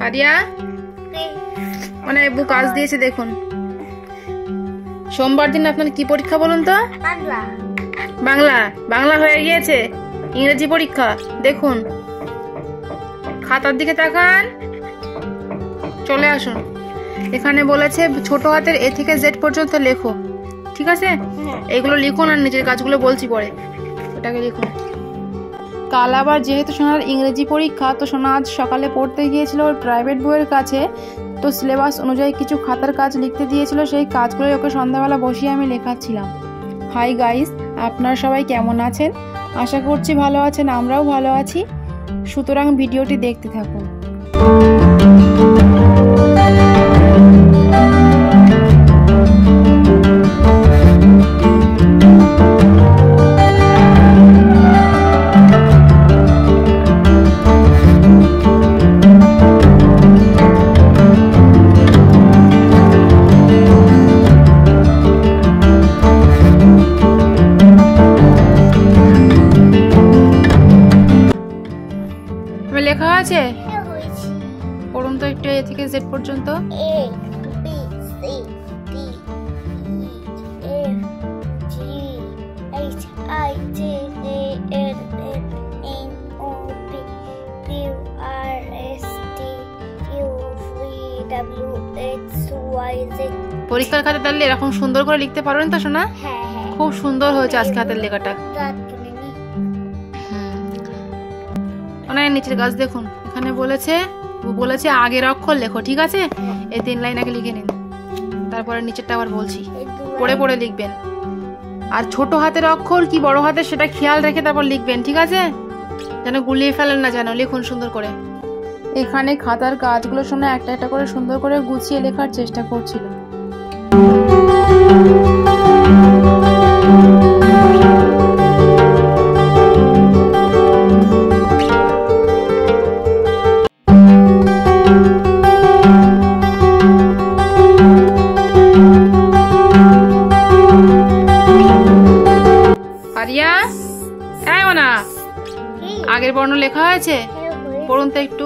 Area মানে আব্বু কাজ দিয়েছে দেখুন। সোমবার দিন আপনার কি পরীক্ষা বলুন তো? বাংলা। বাংলা হয়ে গিয়েছে, ইংরেজি পরীক্ষা। দেখুন খাতার দিকে তাকান, চলে আসুন। এখানে বলেছে ছোট হাতের এ থেকে জেড পর্যন্ত লেখো, ঠিক আছে? এগুলো লিখুন আর নিজের কাজগুলো বলছি পরে, ওটাকে লিখুন। কাল আবার যেহেতু সোনার ইংরেজি পরীক্ষা, তো সোনা আজ সকালে পড়তে গিয়েছিল ওর প্রাইভেট বইয়ের কাছে। তো সিলেবাস অনুযায়ী কিছু খাতার কাজ লিখতে দিয়েছিল, সেই কাজগুলো ওকে সন্ধ্যাবেলা বসিয়ে আমি লেখাচ্ছিলাম। হাই গাইস, আপনারা সবাই কেমন আছেন? আশা করছি ভালো আছেন, আমরাও ভালো আছি। সুতরাং ভিডিওটি দেখতে থাকুন। লেখা আছে, পড়ুন তো একটু এ থেকে জেড পর্যন্ত। A B C D E F G H I J K L M N O P Q R S T U V W X Y Z। পরীক্ষার খাতা তাহলে এরকম সুন্দর করে লিখতে পারবেন তো সোনা? হ্যাঁ হ্যাঁ, খুব সুন্দর হয়েছে আজকে হাতের লেখাটা। অনেক নিচের কাজ দেখুন, এখানে বলেছে আগের অক্ষর লেখো, ঠিক আছে? এই 3 লাইন আগে লিখে নিন, তারপরে নিচেরটা আবার বলছি, পড়ে পড়ে লিখবেন। আর ছোট হাতের অক্ষর কি বড় হাতের সেটা খেয়াল রেখে তারপর লিখবেন, ঠিক আছে? যেন গুলিয়ে ফেলেন না, যেন লিখুন সুন্দর করে। এখানে খাতার কাজগুলো শোনা একটা একটা করে সুন্দর করে গুছিয়ে লেখার চেষ্টা করছিল। আরিয়া, এও না, আগের বর্ণ লেখা হয়েছে, পড়ুন তো একটু।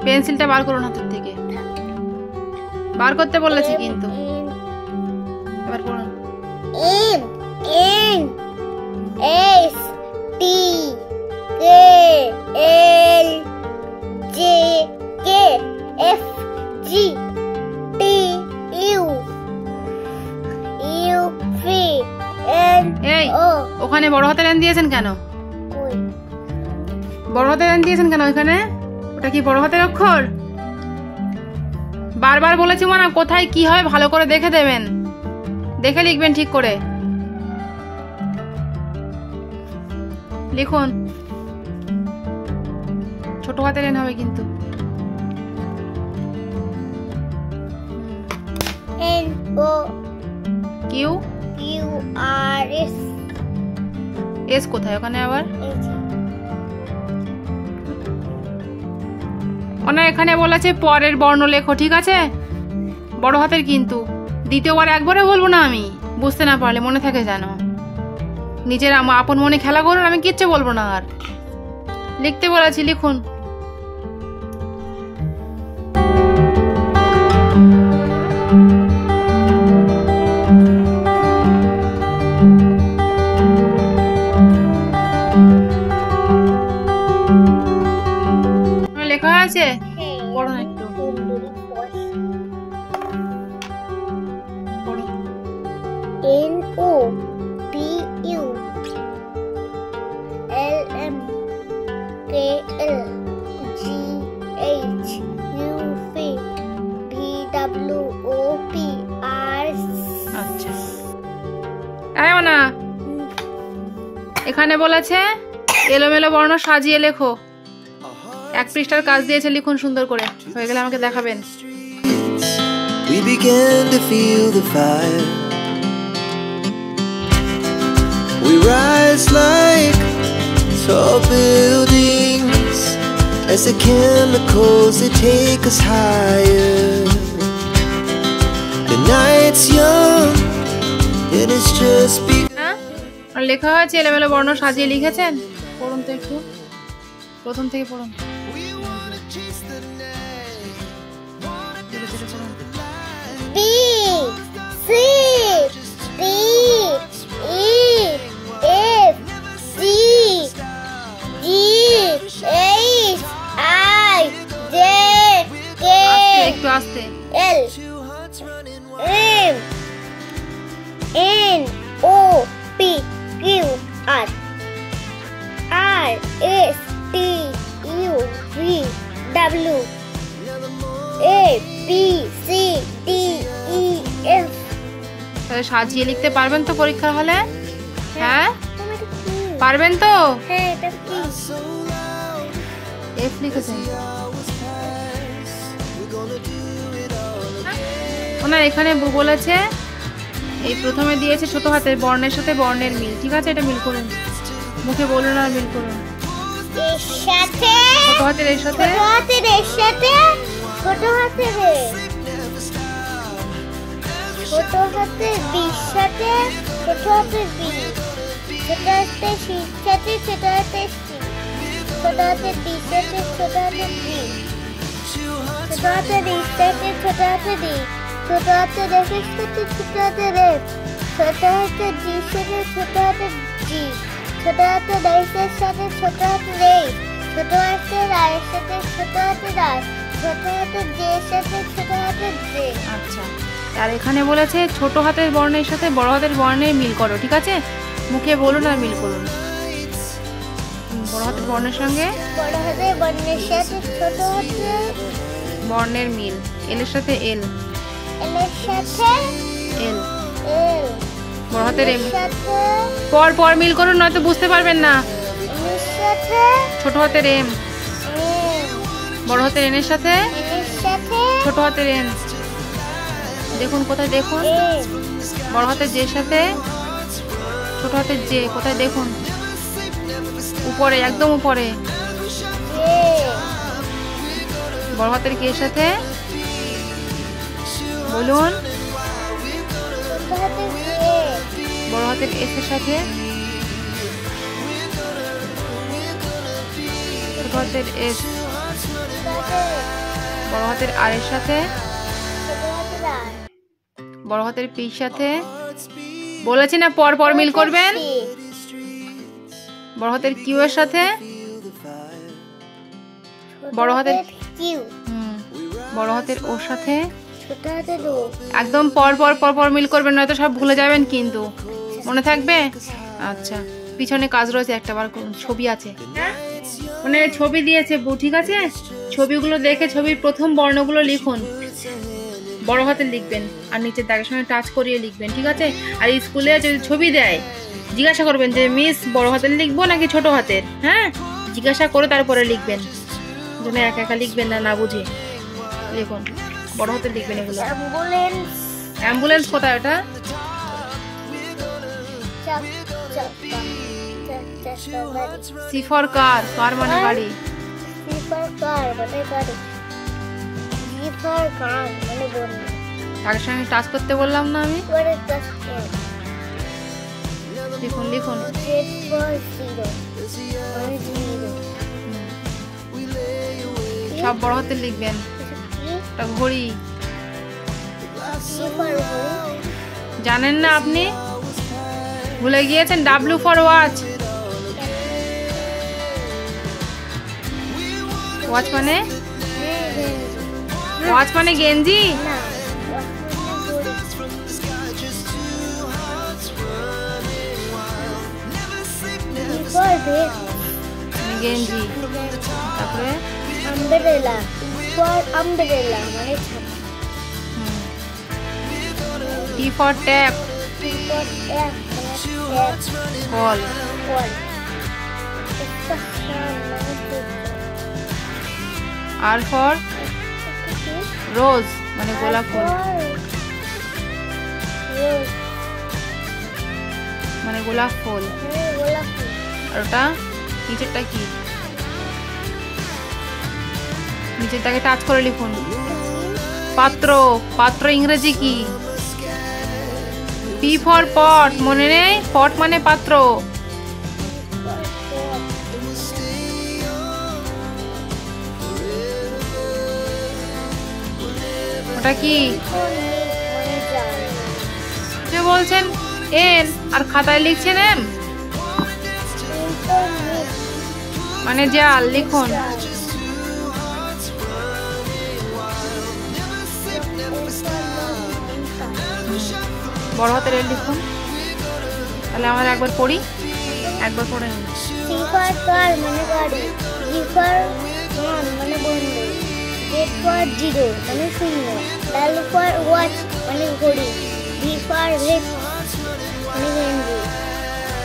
পেন্সিলটা বার করুন হাতের থেকে, বার করতে বলেছি কিন্তু। এবার পড়ুন। M N S T K L J K F G T U U V N এই O। ওখানে বড় হাতের এন দিয়েছেন কেন? বড় হাতের এন দিয়েছেন কেন ওখানে? ওটা কি বড় হাতের অক্ষর? বারবার বলেছি না, কোথায় কি হয় ভালো করে দেখে দেবেন, দেখে লিখবেন ঠিক করে। লিখুন, ছোট হাতের এন হবে কিন্তু। N O Q Q R S S কোথায় ওখানে আবার? এখানে বলেছে পরের বর্ণ লেখো, ঠিক আছে? বড় হাতের কিন্তু। দ্বিতীয়বার একবারে বলবো না আমি, বুঝতে না পারলে মনে থাকে জানো। নিজের আপন মনে খেলা করুন, আমি কিচ্ছু বলবো না। আর লিখতে বলেছি, লিখুন। লেখা আছে, পড়ুন একটু। N O P U L M K L G H U V B W O P R। আচ্ছা, এও না, এখানে বলেছে এলোমেলো বর্ণ সাজিয়ে লেখো। 1 পৃষ্ঠার কাজ দিয়েছে, লিখুন সুন্দর করে। হয়ে গেলে আমাকে দেখাবেন। We began to feel the fire. We rise like tall buildings as the chemicals they take us higher. The night's young and it's just begun. আর লেখা আছে এলোমেলো বর্ণ সাজিয়ে লিখেছেন, পড়ুন তো একটু। প্রথম থেকে পড়ুন। B C D E F G H I J K একটু আস্তে। L M N O P Q R R S T U V W A B C D E F তাহলে সাজিয়ে লিখতে পারবেন তো পরীক্ষার হলে? হ্যাঁ পারবেন তো? হ্যাঁ এটা কি? এফ লিখেছেন ওনার এখানে বলেছে এই প্রথমে দিয়েছে ছোট হাতের বর্ণের সাথে বর্ণের মিল, ঠিক আছে? এটা মিল করুন, মুখে বলুন আর মিল করুন। এর সাথে ছোট হাতের এর সাথে ছোট হাতের এর সাথে ছোট হাতের এ ছোট হাতের বির সাথে ছোট হাতের বি ছোট হাতের সির সাথে ছোট হাতের সি ছোট হাতের ডির সাথে ছোট হাতের ডি ছোট হাতের ইর সাথে ছোট হাতের ডি ছোট হাতের এফের সাথে ছোট হাতের এফ ছোট হাতের জির সাথে ছোট হাতের জি ছোট হাতের এইচের সাথে ছোট হাতের এইচ ছোট হাতের আয়ের সাথে ছোট হাতের আর ছোট হাতের জে এর সাথে ছোট হাতের জে। আচ্ছা, আর এখানে বলেছে ছোট হাতের বর্ণের সাথে বড় হাতের বর্ণের মিল করো, ঠিক আছে? মুখে বলুন আর মিল করুন। বড় হাতের বর্ণের সঙ্গে বড় হাতের বর্ণের সাথে ছোট হাতের বর্ণের মিল, এল এর সাথে এল, এল এর সাথে এল, এল বড় হাতের এম। এর সাথে পর পর মিল করুন, নয়তো বুঝতে পারবেন না। এর সাথে ছোট হাতের এম, এম বড় হাতের এন এর সাথে এর সাথে ছোট হাতের এন। দেখুন কোথায়, দেখুন এম বড় হাতের জে সাথে ছোট হাতের জে, কোথায় দেখুন? উপরে, একদম উপরে। জে বড় হাতের কে সাথে বলুন, ছোট হাতের জে বড় হাতের এস এর সাথে ছোট হাতের এস, বড় হাতের আর এর সাথে ছোট হাতের আর বড় হাতের পি সাথে। বলেছি না পর পর মিল করবেন। বড় হাতের কিউ এর সাথে বড় হাতের কিউ বড় হাতের ওর সাথে ছোট হাতের ও একদম পর পর পর পর মিল করবেন, নয়তো সব ভুলে যাবেন। কিন্তু মনে থাকবে? আচ্ছা, পিছনে কাজ রয়েছে, একটা বার করুন। ছবি আছে, মানে ছবি দিয়েছে বউ, ঠিক আছে? ছবিগুলো দেখে ছবির প্রথম বর্ণগুলো লিখুন, বড় হাতে লিখবেন আর নিচের দাগের সঙ্গে টাচ করিয়ে লিখবেন, ঠিক আছে? আর স্কুলে যদি ছবি দেয় জিজ্ঞাসা করবেন যে মিস বড় হাতের লিখবো নাকি ছোট হাতের, হ্যাঁ? জিজ্ঞাসা করে তারপরে লিখবেন, যেন একা একা লিখবেন না, না বুঝে লিখুন। বড় হাতের লিখবেন এগুলো। অ্যাম্বুলেন্স অ্যাম্বুলেন্স কোথায়? ওটা সি ফর কার, কার মানে গাড়ি। সি ফর কার মানে গাড়ি, জি ফর গান মানে বন্ধু। তার সঙ্গে টাচ করতে বললাম না আমি? পরে টাচ করো। লিখুন লিখুন। জেড ফর জিরো মানে জিরো। সব বড় হাতে লিখবেন। একটা ঘড়ি সি ফর ঘড়ি জানেন না আপনি? ভুলে গিয়েছেন? W for watch. ওয়াচ মানে? ওয়াচ মানে গেঞ্জি? না গেঞ্জি। তারপরে আমব্রেলা ফর আমব্রেলা মানে ছাতা। T for tap, T for tap মানে ট্যাপ। কল। কল। একটা সান মানে সূর্য। আর ফর রোজ মানে গোলাপ ফুল, রোজ মানে গোলাপ ফুল। মানে গোলাপ ফুল। আর ওটা নিচেরটা কি? নিচেরটাকে টাচ করে লিখুন। পাত্র, পাত্র ইংরেজি কি? পি ফর পট, মনে নেই? পট মানে পাত্র। ওটা কি মানে জাল। যে বলছেন এন আর খাতায় লিখছেন এম, ইন্টারনেট মানে জাল লিখুন। বড় হাতের এল লিখুন। তাহলে আমরা একবার পড়ি, একবার পড়ে নিন। সি ফর কার মানে গাড়ি, জি ফর ওয়ান মানে বন্ধু, জেড ফর জিরো মানে শূন্য, ডাল ফর ওয়াচ মানে ঘড়ি, ভি ফর ভেস্ট মানে গেঞ্জি,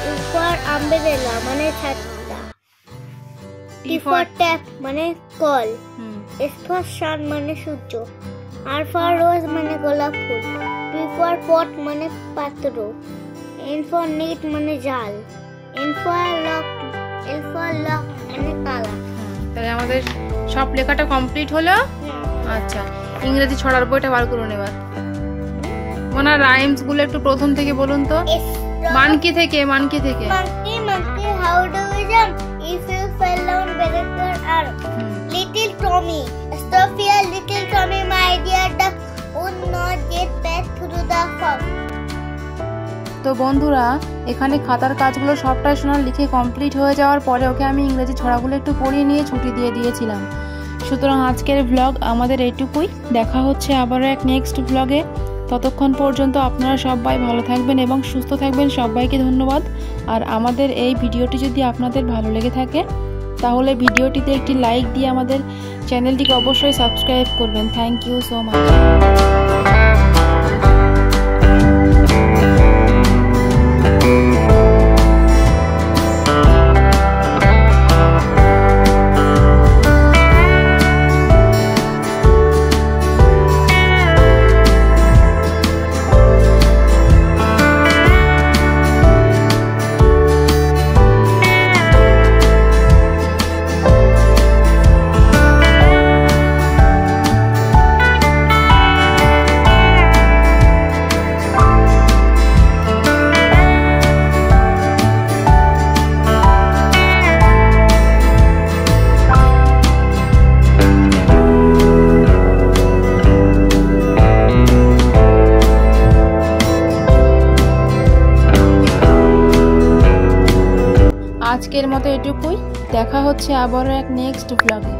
ইউ ফর আমব্রেলা মানে ছাতা, টি ফর ট্যাপ মানে কল, এস ফর সান মানে সূর্য, আর ফর রোজ মানে গোলাপ ফুল, পি ফর পট মানে পাত্র, এন ফর নেট মানে জাল, এল ফর লক মানে তালা। তাহলে আমাদের সব লেখাটা কমপ্লিট হলো। আচ্ছা, ইংরেজি ছড়ার বইটা বার করুন এবার। মোনা রাইমস গুলো একটু প্রথম থেকে বলুন তো। মানকি থেকে। Monkey, how do we jump? If you fell down, better your arm. Little Tommy, stop here, little Tommy, my dear duck, would not get back through the fog. তো বন্ধুরা, এখানে খাতার কাজগুলো সবটাই সোনার লিখে কমপ্লিট হয়ে যাওয়ার পরে ওকে আমি ইংরেজি ছড়াগুলো একটু পড়িয়ে নিয়ে ছুটি দিয়ে দিয়েছিলাম। সুতরাং আজকের ব্লগ আমাদের এইটুকুই। দেখা হচ্ছে আবারও এক নেক্সট ব্লগে। ততক্ষণ পর্যন্ত আপনারা সবাই ভালো থাকবেন এবং সুস্থ থাকবেন। সবাইকে ধন্যবাদ। আর আমাদের এই ভিডিওটি যদি আপনাদের ভালো লেগে থাকে তাহলে ভিডিওটিতে একটি লাইক দিয়ে আমাদের চ্যানেলটিকে অবশ্যই সাবস্ক্রাইব করবেন। Thank you so much. আজকের মতো এটুকুই। দেখা হচ্ছে আবারও এক নেক্সট ব্লগে।